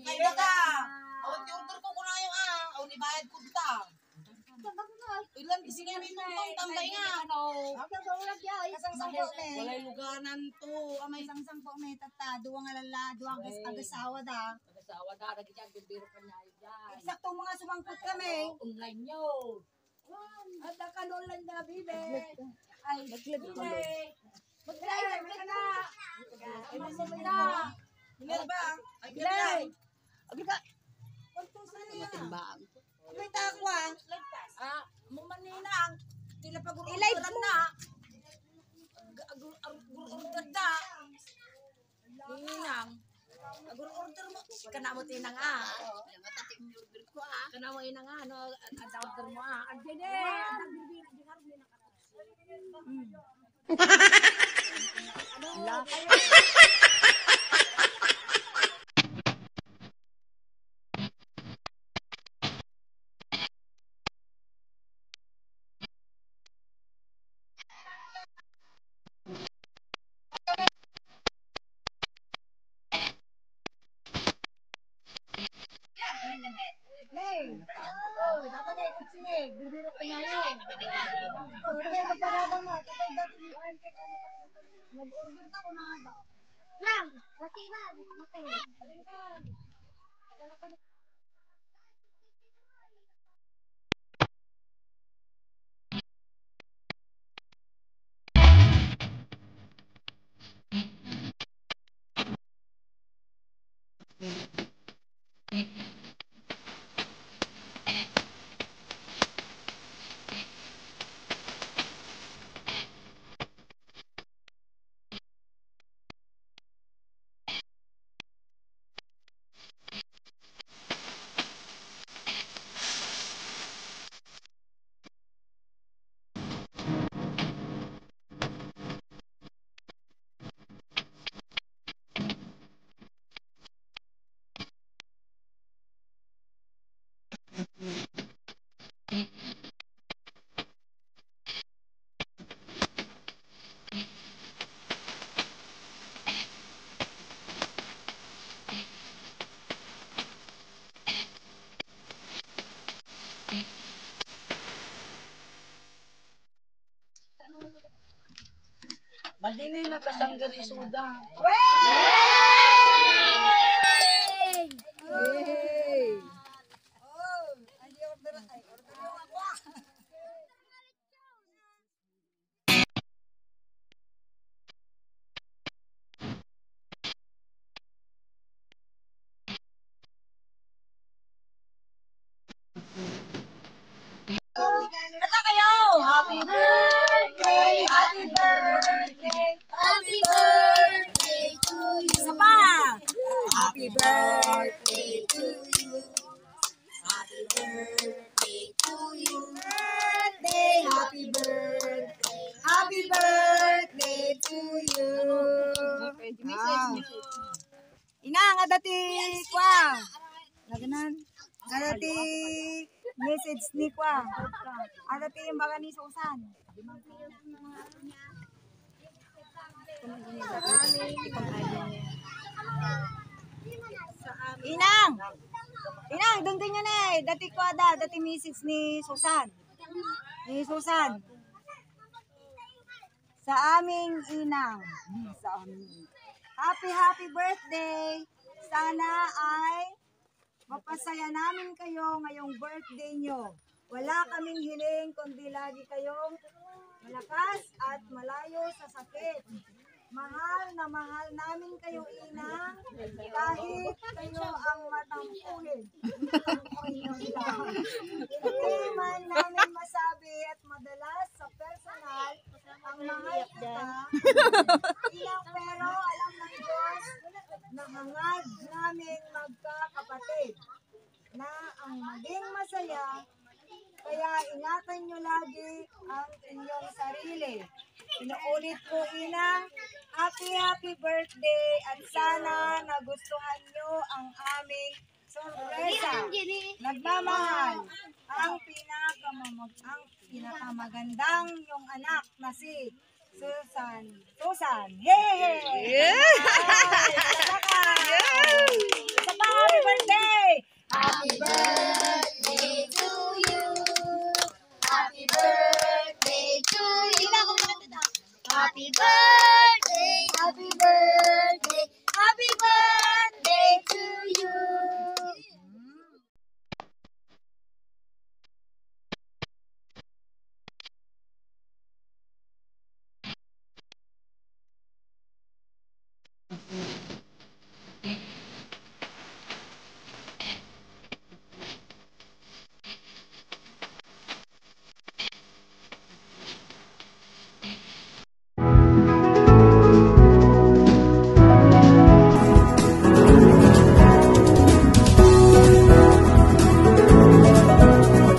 Kaya ka. Order ko na yung ibayad ko ta. Ilan kasi kami itong tambay nga. Kasang-sang po me. Walay luganan to. Amay Kasang-sang po me. Tata, duwang alala, duwang agasawa da. Agasawa da, nagigyan, biro ka niya dyan. Eksakto mga sumangkot kami. Online nyo. At nakanulan na, bibe. Ay, Naglag ko. mag-drive ka na. Ay, masama na. Bilir ba? Ay, Bilay. Abi ka. Pagtusan niya. Matimbang. May takwa. Mumaninang. Tila I-live pag-urunturan mo. na. Agururunturan na. Ninang. Agururunturan mo. Kana mo tinang Kana mo inang ano. Ad-order mo Andiyan Dapat ay kutsine. Bibiro pa niya yun. Kaya magpagabang mo. Nag-order ka ko na ba? Lang! Laki na! Madini na kasanggan isuda. Kata kayo! Happy birthday! Happy birthday! Happy birthday to you! Isa pa! Happy birthday to you! Happy birthday to you! Birthday! Happy birthday! Happy birthday to you! Ina, nga dati kwa! Naganan? Nga dati message ni kwa. Ada yung baga ni Susan. Inang! Inang, doon din yun eh. Dati kwa da, dati message ni Susan. Ni Susan. Sa aming inang. Sa aming. Happy birthday! Sana ay mapasaya namin kayo ngayong birthday nyo. Wala kaming hiling kundi lagi kayong malakas at malayo sa sakit. Mahal na mahal namin kayo, Inang, kahit kayo ang matampuhin. Hindi man namin masabi at madalas sa personal ang mahal kita. Inang, pero alam ng Diyos na hangad namin magkakapatid na ang maging masaya. Kaya ingatan nyo lagi ang inyong sarili. Inuulit ko, Inang, happy birthday at sana nagustuhan nyo ang aming sorpresa. Nagmamahal ang pinakamagandang yung anak na si Susan. Yay!